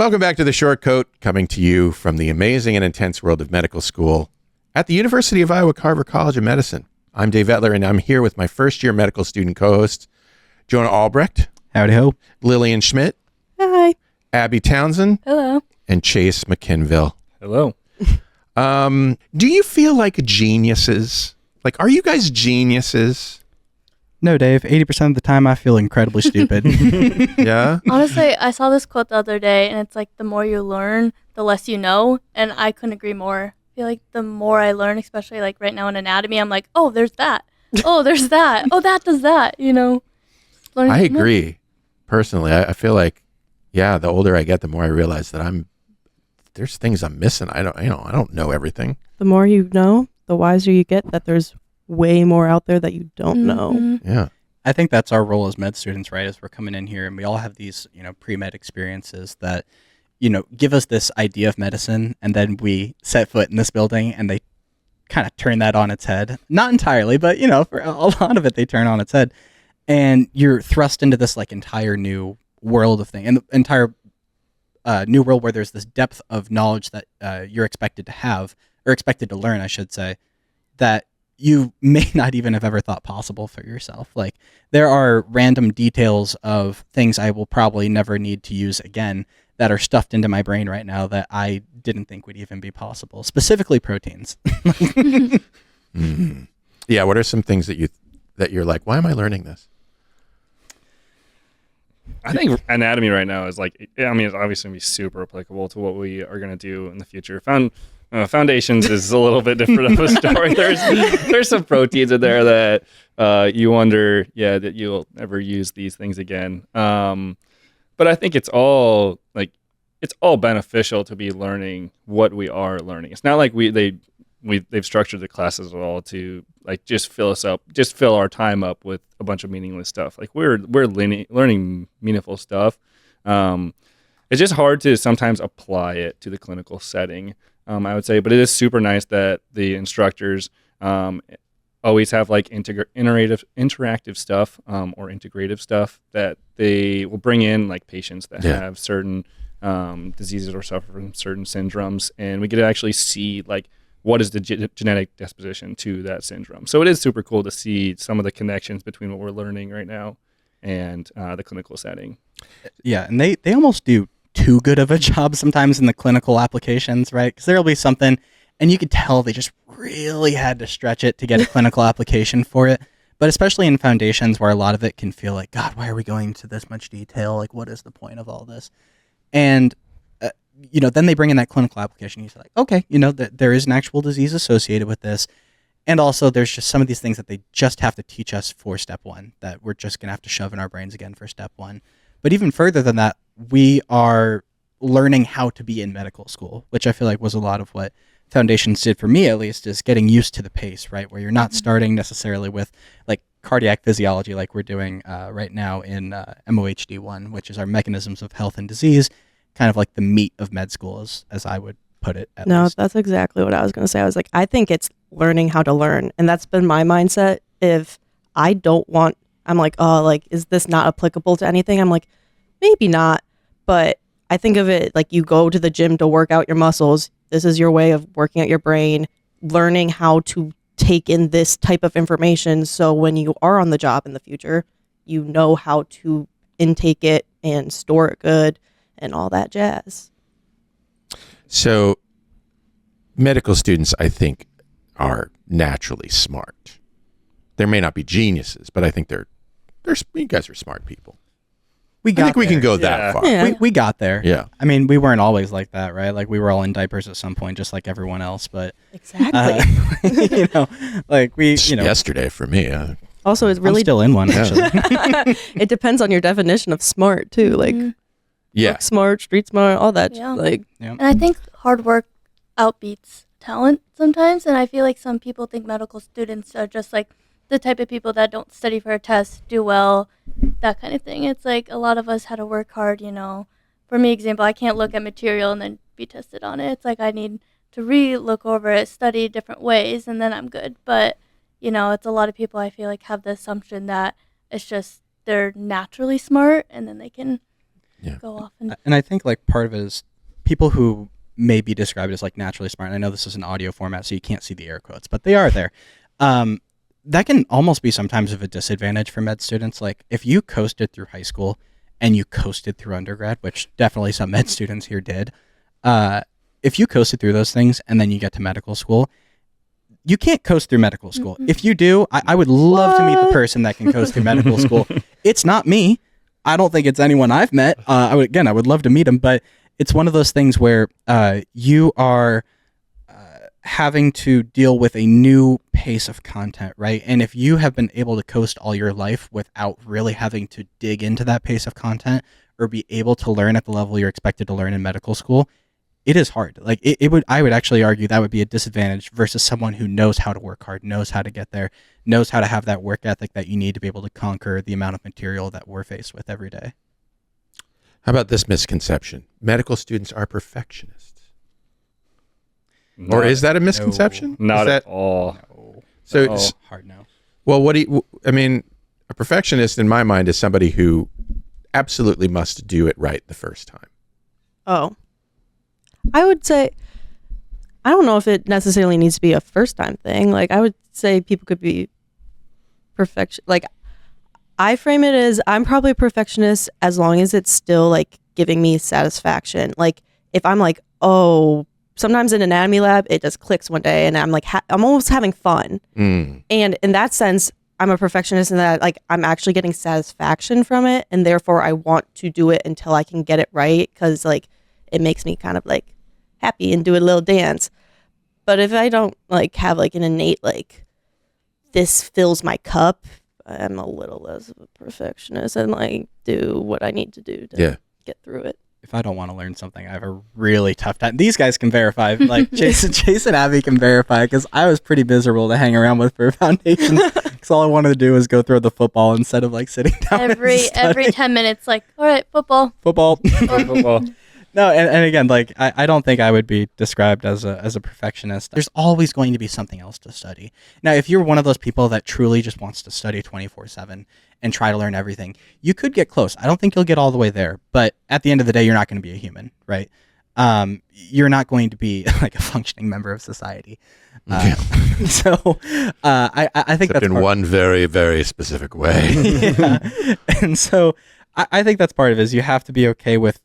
Welcome back to The Short Coat, coming to you from the amazing and intense world of medical school at the University of Iowa Carver College of Medicine. I'm Dave Etler, and I'm here with my first-year medical student co-hosts, Jonah Albrecht. Howdy ho. Lillian Schmidt. Hi. Abbie Townsend. Hello. And Chase McInville. Hello. Do you feel like geniuses? Like, are you guys geniuses? No, Dave. 80% of the time, I feel incredibly stupid. Yeah? Honestly, I saw this quote the other day, and it's like, the more you learn, the less you know, and I couldn't agree more. I feel like the more I learn, especially like right now in anatomy, I'm like, oh, there's that. Oh, there's that. Oh, that does that, you know? Learning I agree. Personally, I feel like, yeah, the older I get, the more I realize that there's things I'm missing. I don't know everything. The more you know, the wiser you get that there's way more out there that you don't know. Yeah. I think that's our role as med students, right? As we're coming in here and we all have these, pre-med experiences that, give us this idea of medicine, and then we set foot in this building and they kind of turn that on its head. Not entirely, but, for a lot of it, they turn on its head. And you're thrust into this like entire new world of things, and the entire new world where there's this depth of knowledge that you're expected to have, or expected to learn, I should say, that you may not even have ever thought possible for yourself. Like, there are random details of things I will probably never need to use again that are stuffed into my brain right now that I didn't think would even be possible, specifically proteins. Mm-hmm. Yeah, what are some things that you're like, why am I learning this? I think anatomy right now is like, it's obviously going to be super applicable to what we are going to do in the future. Foundations is a little bit different of a story. There's some proteins in there that you wonder, that you'll never use these things again. But I think it's all beneficial to be learning what we are learning. It's not like they've structured the classes at all to like just fill our time up with a bunch of meaningless stuff. Like we're learning meaningful stuff. It's just hard to sometimes apply it to the clinical setting. I would say, but it is super nice that the instructors always have like interactive stuff or integrative stuff that they will bring in, like patients that have certain diseases or suffer from certain syndromes, and we get to actually see like what is the genetic disposition to that syndrome. So it is super cool to see some of the connections between what we're learning right now and the clinical setting. Yeah, and they almost do too good of a job sometimes in the clinical applications, right? Because there'll be something, and you could tell they just really had to stretch it to get a clinical application for it. But especially in foundations where a lot of it can feel like, God, why are we going into this much detail? Like, what is the point of all this? And, then they bring in that clinical application. You're like, okay, that there is an actual disease associated with this. And also there's just some of these things that they just have to teach us for step one that we're just going to have to shove in our brains again for step one. But even further than that, we are learning how to be in medical school, which I feel like was a lot of what foundations did for me, at least, is getting used to the pace, right? Where you're not starting necessarily with like cardiac physiology like we're doing right now in MOHD1, which is our mechanisms of health and disease, kind of like the meat of med school, as I would put it. No, least. that's exactly what I was going to say. I was like, I think it's learning how to learn. And that's been my mindset. If I don't want, I'm like, oh, like, is this not applicable to anything? I'm like, maybe not. But I think of it like you go to the gym to work out your muscles. This is your way of working out your brain, learning how to take in this type of information. So when you are on the job in the future, you know how to intake it and store it good and all that jazz. So medical students, I think, are naturally smart. There may not be geniuses, but I think you guys are smart people. I think we can go that far. Yeah. We got there. Yeah. I mean, we weren't always like that, right? Like, we were all in diapers at some point, just like everyone else. But Exactly. Yesterday for me. Also, it's I'm really still in one, actually. it depends on your definition of smart too. Like book smart, street smart, all that. Yeah. Like, And I think hard work outbeats talent sometimes. And I feel like some people think medical students are just like the type of people that don't study for a test, do well, that kind of thing. It's like a lot of us had to work hard, For me, example, I can't look at material and then be tested on it. It's like I need to re-look over it, study different ways, and then I'm good. But, it's a lot of people I feel like have the assumption that it's just they're naturally smart and then they can Yeah. go off and And I think like part of it is people who may be described as like naturally smart. And I know this is an audio format, so you can't see the air quotes, but they are there. That can almost be sometimes of a disadvantage for med students. Like if you coasted through high school and you coasted through undergrad, which definitely some med students here did, if you coasted through those things and then you get to medical school, you can't coast through medical school. If you do, I would love to meet the person that can coast through medical school. It's not me. I don't think it's anyone I've met. I would love to meet him, but it's one of those things where you are having to deal with a new pace of content, right? And if you have been able to coast all your life without really having to dig into that pace of content or be able to learn at the level you're expected to learn in medical school, it is hard. Like I would actually argue that would be a disadvantage versus someone who knows how to work hard, knows how to get there, knows how to have that work ethic that you need to be able to conquer the amount of material that we're faced with every day. How about this misconception? Medical students are perfectionists. Or is that a misconception? Not Is that, at all. No. So, Oh. Hard no. well, I mean, a perfectionist in my mind is somebody who absolutely must do it right the first time. Oh. I would say, I don't know if it necessarily needs to be a first time thing. Like, I would say people could be perfection. Like, I frame it as I'm probably a perfectionist as long as it's still like giving me satisfaction. Like, if I'm like, oh, sometimes in anatomy lab, it just clicks one day and I'm like, I'm almost having fun. And in that sense, I'm a perfectionist in that like I'm actually getting satisfaction from it. And therefore I want to do it until I can get it right. Cause like it makes me kind of like happy and do a little dance. But if I don't like have like an innate, like this fills my cup, I'm a little less of a perfectionist and like do what I need to do to get through it. If I don't want to learn something, I have a really tough time. These guys can verify. Like Chase and Abbie can verify because I was pretty miserable to hang around with for foundations because all I wanted to do was go throw the football instead of like sitting down. every 10 minutes, like, all right, football. Football. No, and again, like I don't think I would be described as a perfectionist. There's always going to be something else to study. Now, if you're one of those people that truly just wants to study 24/7 and try to learn everything, you could get close. I don't think you'll get all the way there, but at the end of the day, you're not going to be a human, right? You're not going to be like a functioning member of society. So I think Except that's in one very, very specific way. yeah. And so I think that's part of it is you have to be okay with,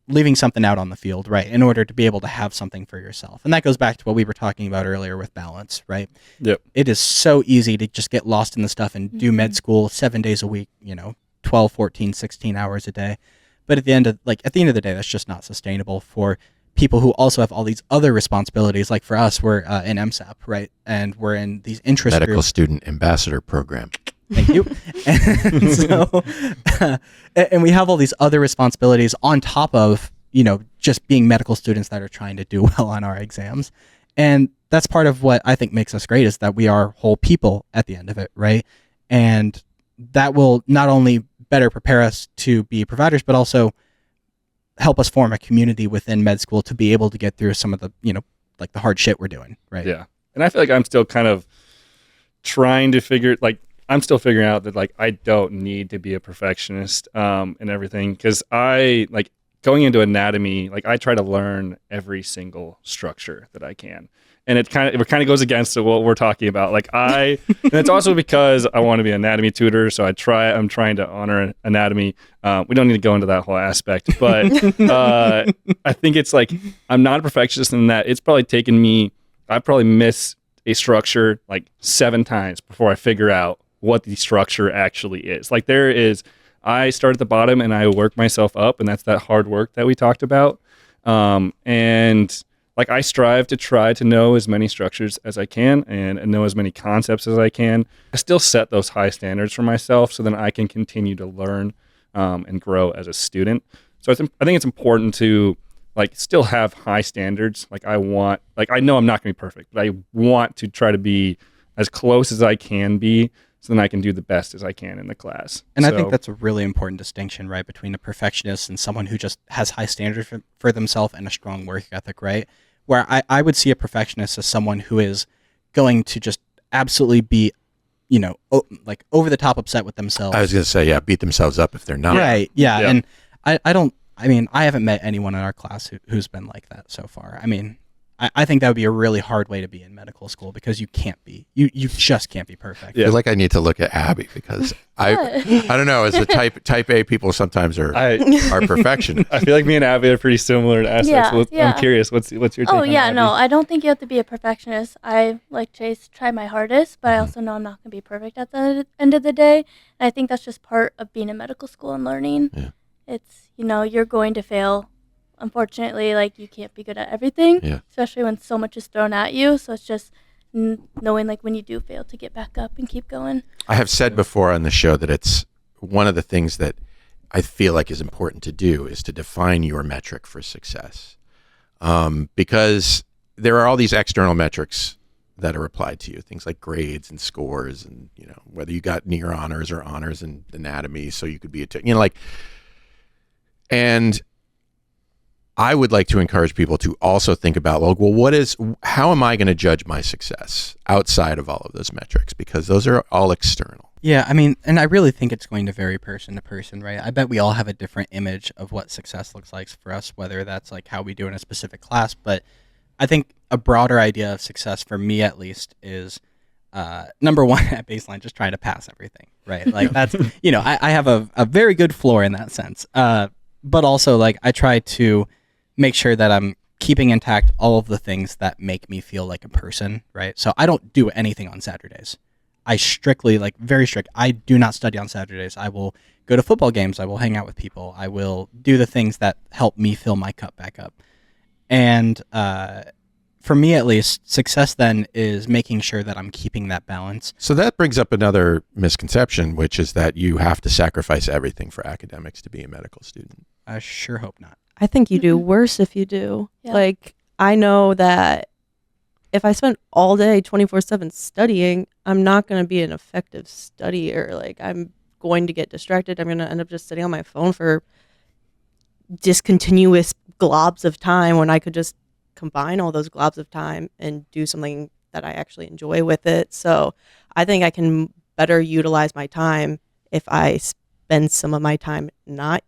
leaving something out on the field, right, in order to be able to have something for yourself. And that goes back to what we were talking about earlier with balance, right? Yep. It is so easy to just get lost in the stuff and do med school 7 days a week, 12, 14, 16 hours a day. But at the end of the day, that's just not sustainable for people who also have all these other responsibilities. Like for us, we're in MSAP, right? And we're in these interest Medical groups. Student Ambassador Program. Thank you. And so, and we have all these other responsibilities on top of, just being medical students that are trying to do well on our exams. And that's part of what I think makes us great is that we are whole people at the end of it, right? And that will not only better prepare us to be providers, but also help us form a community within med school to be able to get through some of the, like the hard shit we're doing, right? Yeah. And I feel like I'm still kind of trying to I'm still figuring out that like I don't need to be a perfectionist and everything because I like going into anatomy, like I try to learn every single structure that I can. And it kind of goes against what we're talking about. Like and it's also because I want to be an anatomy tutor, so I'm trying to honor anatomy. We don't need to go into that whole aspect, but I think it's like I'm not a perfectionist in that it's probably taken me. I probably miss a structure like 7 times before I figure out what the structure actually is. Like I start at the bottom and I work myself up, and that's that hard work that we talked about. And like I strive to try to know as many structures as I can and know as many concepts as I can. I still set those high standards for myself so then I can continue to learn and grow as a student. So I think it's important to like still have high standards. Like I know I'm not going to be perfect, but I want to try to be as close as I can be so then I can do the best as I can in the class. And I think that's a really important distinction, right, between a perfectionist and someone who just has high standards for themselves and a strong work ethic, right? Where I would see a perfectionist as someone who is going to just absolutely be, like over the top upset with themselves. I was going to say, beat themselves up if they're not. Right, yeah. And I don't. I mean, I haven't met anyone in our class who's been like that so far. I mean, I think that would be a really hard way to be in medical school because you can't be. You just can't be perfect. I feel like I need to look at Abbie because I don't know. As the type A people sometimes are perfectionists. I feel like me and Abbie are pretty similar in aspects. Yeah. I'm curious, what's your take Oh on yeah, Abbie? no, I don't think you have to be a perfectionist. I, like Chase, try my hardest, but I also know I'm not going to be perfect at the end of the day. And I think that's just part of being in medical school and learning. Yeah. It's, you're going to fail. Unfortunately, like, you can't be good at everything, especially when so much is thrown at you. So it's just knowing, like, when you do fail, to get back up and keep going. I have said before on the show that it's one of the things that I feel like is important to do is to define your metric for success, because there are all these external metrics that are applied to you, things like grades and scores, and whether you got near honors or honors in anatomy, so you could be and I would like to encourage people to also think about, how am I going to judge my success outside of all of those metrics? Because those are all external. Yeah, I mean, and I really think it's going to vary person to person, right? I bet we all have a different image of what success looks like for us, whether that's like how we do in a specific class. But I think a broader idea of success, for me at least, is number one at baseline, just trying to pass everything, right? Like that's, I have a very good floor in that sense. But also, like, I try to make sure that I'm keeping intact all of the things that make me feel like a person, right? So I don't do anything on Saturdays. I strictly, like, very strict. I do not study on Saturdays. I will go to football games. I will hang out with people. I will do the things that help me fill my cup back up. And for me, at least, success then is making sure that I'm keeping that balance. So that brings up another misconception, which is that you have to sacrifice everything for academics to be a medical student. I sure hope not. I think you do worse if you do. Yeah. Like, I know that if I spent all day 24/7 studying, I'm not going to be an effective studier. Like, I'm going to get distracted. I'm going to end up just sitting on my phone for discontinuous globs of time when I could just combine all those globs of time and do something that I actually enjoy with it. So I think I can better utilize my time if I spend some of my time not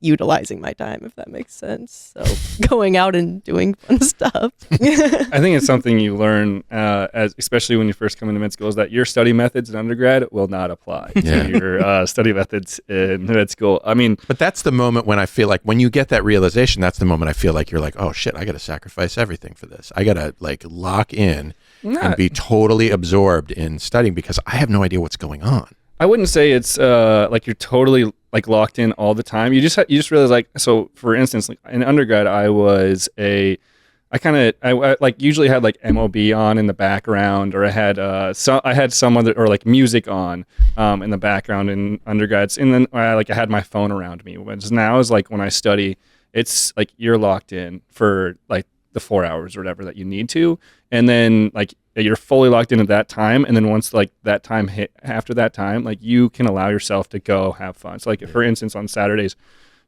utilizing my time, if that makes sense. So going out and doing fun stuff. I think it's something you learn, especially when you first come into med school, is that your study methods in undergrad will not apply to your study methods in med school. I mean, but that's the moment when I feel like, when you get that realization, that's the moment I feel like you're like, oh shit, I got to sacrifice everything for this. I got to like lock in and be totally absorbed in studying because I have no idea what's going on. I wouldn't say it's like you're totally like locked in all the time. You just realize, like, so for instance, like in undergrad, I like usually had like MOB on in the background, or I had some other, or like music on in the background in undergrads, and then I had my phone around me. Whereas now is like when I study, it's like you're locked in for like the 4 hours or whatever that you need to, and then like you're fully locked in at that time, and then once like that time hit, after that time, like you can allow yourself to go have fun. So like for instance, on Saturdays,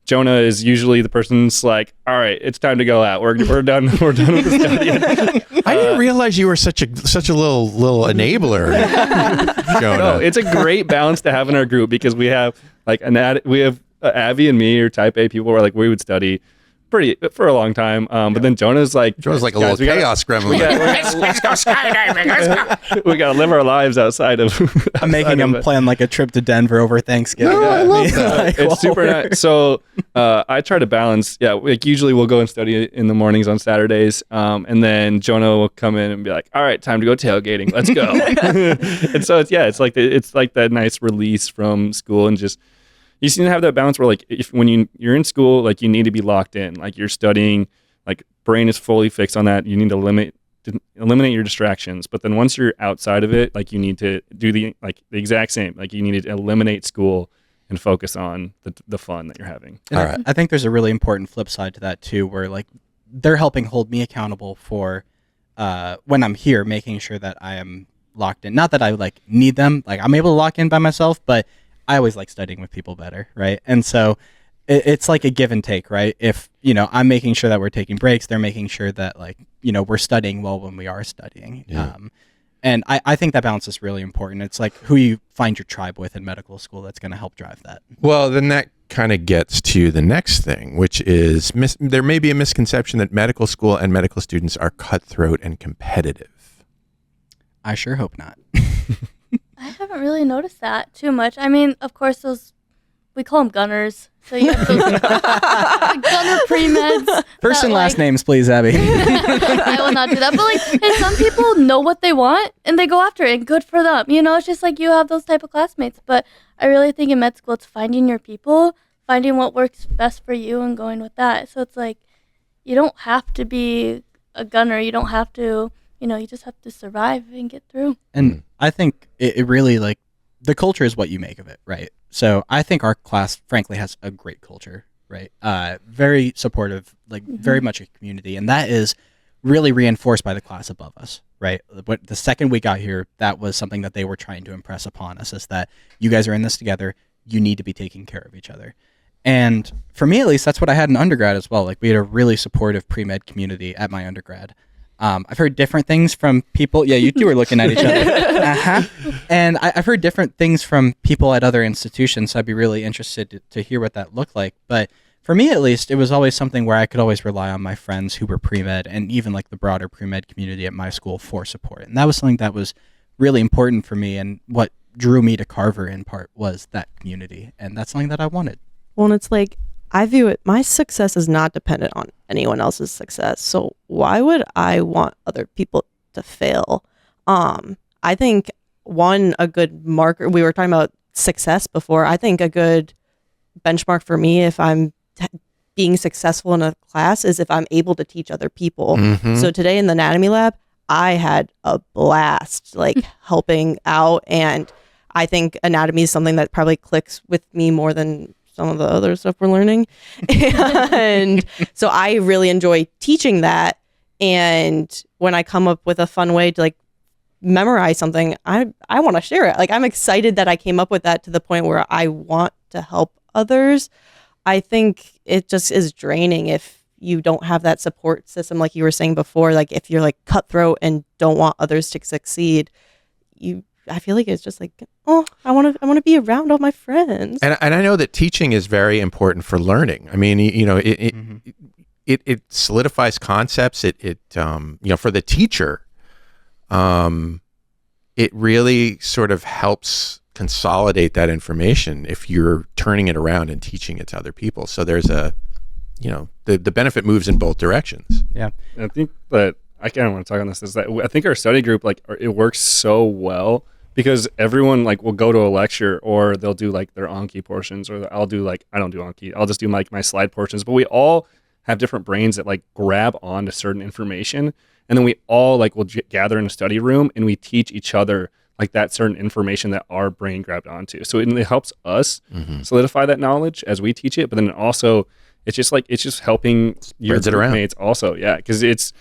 Jonah is usually the person's like, all right, it's time to go out. We're done. We're done with the study. I didn't realize you were such a little enabler, Jonah. No, it's a great balance to have in our group because we have like Abbie and me, or type A people, where like we would study for a long time, but then Jonah's like a little chaos gremlin. Let's go skydiving. Let's go. We gotta live our lives outside of. I'm making him plan like a trip to Denver over Thanksgiving. No, I love that. Like, It's super nice. So I try to balance. Yeah, like usually we'll go and study in the mornings on Saturdays, and then Jonah will come in and be like, "All right, time to go tailgating. Let's go." And so it's like that nice release from school, and just. You seem to have that balance where, like, when you're in school, like, you need to be locked in. Like, you're studying, like, brain is fully fixed on that. You need to eliminate your distractions. But then once you're outside of it, like, you need to do the exact same. Like, you need to eliminate school and focus on the fun that you're having. All right. I think there's a really important flip side to that, too, where, like, they're helping hold me accountable for when I'm here, making sure that I am locked in. Not that I, like, need them. Like, I'm able to lock in by myself, but I always like studying with people better, right? And so it's like a give and take, right? If, I'm making sure that we're taking breaks, they're making sure that, like, we're studying well when we are studying. Yeah. And I think that balance is really important. It's like who you find your tribe with in medical school that's going to help drive that. Well, then that kind of gets to the next thing, which is there may be a misconception that medical school and medical students are cutthroat and competitive. I sure hope not. I haven't really noticed that too much. I mean, of course, we call them gunners. So you have those gunner pre-meds. First and last names, please, Abbie. I will not do that. But like, and some people know what they want and they go after it, and good for them. You know, it's just like you have those type of classmates. But I really think in med school, it's finding your people, finding what works best for you, and going with that. So it's like, you don't have to be a gunner. You don't have to, you just have to survive and get through. And I think it really, like, the culture is what you make of it, right? So I think our class, frankly, has a great culture, right? Very supportive, like very much a community. And that is really reinforced by the class above us, right? But the second we got here, that was something that they were trying to impress upon us, is that you guys are in this together. You need to be taking care of each other. And for me, at least, that's what I had in undergrad as well. Like, we had a really supportive pre-med community at my undergrad. I've heard different things from people. Yeah, you two are looking at each other. And I've heard different things from people at other institutions. So I'd be really interested to hear what that looked like. But for me, at least, it was always something where I could always rely on my friends who were pre-med and even like the broader pre-med community at my school for support. And that was something that was really important for me. And what drew me to Carver in part was that community. And that's something that I wanted. Well, and it's like, I view it, my success is not dependent on anyone else's success. So why would I want other people to fail? I think a good marker, we were talking about success before. I think a good benchmark for me, if I'm being successful in a class, is if I'm able to teach other people. Mm-hmm. So today in the anatomy lab, I had a blast, like helping out. And I think anatomy is something that probably clicks with me more than some of the other stuff we're learning. And so I really enjoy teaching that. And when I come up with a fun way to like memorize something, I want to share it. Like, I'm excited that I came up with that to the point where I want to help others. I think it just is draining if you don't have that support system. Like you were saying before, like if you're like cutthroat and don't want others to succeed, I feel like it's just like, oh, I want to be around all my friends. And I know that teaching is very important for learning. I mean, it solidifies concepts. It for the teacher, it really sort of helps consolidate that information if you're turning it around and teaching it to other people. So there's the benefit moves in both directions. Yeah. And I think that I kind of want to talk on this, is that I think our study group, like, it works so well because everyone like will go to a lecture, or they'll do like their Anki portions, or I don't do Anki. I'll just do like my slide portions, but we all have different brains that like grab onto certain information. And then we all like will gather in a study room and we teach each other like that certain information that our brain grabbed onto. So it helps us solidify that knowledge as we teach it. But then also it's just helping your mates also. Yeah. Cause it's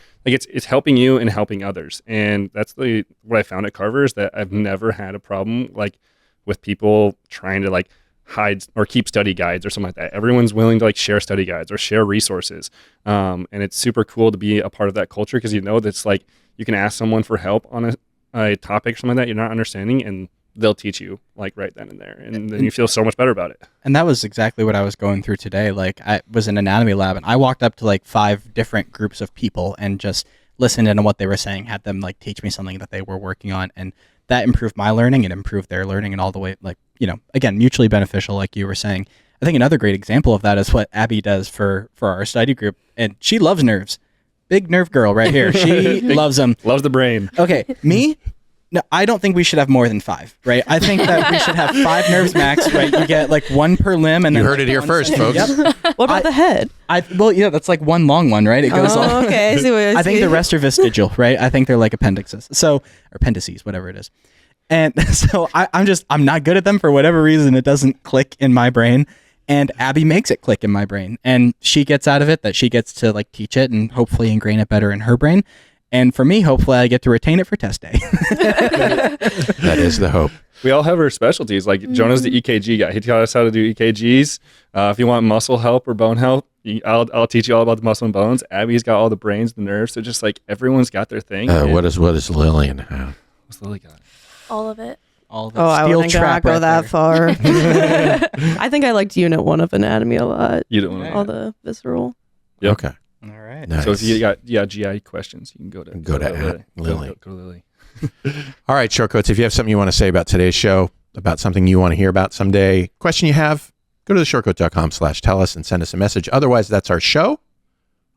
helping you and helping others. And that's what I found at Carver, is that I've never had a problem like with people trying to like hide or keep study guides or something like that. Everyone's willing to like share study guides or share resources. And it's super cool to be a part of that culture, because that's like you can ask someone for help on a topic or something like that you're not understanding, and they'll teach you like right then and there. And then you feel so much better about it. And that was exactly what I was going through today. Like, I was in anatomy lab and I walked up to like 5 different groups of people and just listened in on what they were saying, had them like teach me something that they were working on. And that improved my learning and improved their learning, and all the way, like, again, mutually beneficial, like you were saying. I think another great example of that is what Abbie does for our study group. And she loves nerves. Big nerve girl right here. She loves them. Loves the brain. Okay. Me? No, I don't think we should have more than 5, right? I think that we should have 5 nerves max, right? You get like 1 per limb, and you then heard it here first, folks. Yep. What about the head? That's like one long one, right? It goes all. Okay, I see what I think the rest are vestigial, right? I think they're like appendices, or appendices, whatever it is. And so I'm not good at them for whatever reason. It doesn't click in my brain, and Abbie makes it click in my brain, and she gets out of it that she gets to like teach it and hopefully ingrain it better in her brain. And for me, hopefully I get to retain it for test day. That is the hope. We all have our specialties. Like Jonah's the EKG guy. He taught us how to do EKGs. If you want muscle help or bone help, I'll teach you all about the muscle and bones. Abbie's got all the brains, the nerves. So just like everyone's got their thing. What does Lillian have? What's Lily got? All of it. All the Oh, I steel wouldn't trap go right that there. far. I think I liked Unit 1 of Anatomy a lot. You don't want Yeah. to. All the visceral. Yep. Okay. All right. Nice. So if you got GI questions, you can go to Lily. Go to Lily. All right, Shortcoats, if you have something you want to say about today's show, about something you want to hear about someday, question you have, go to theshortcoat.com/tell us and send us a message. Otherwise, that's our show.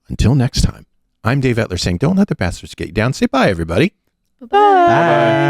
Until next time, I'm Dave Etler saying, don't let the bastards get you down. Say bye, everybody. Bye-bye. Bye.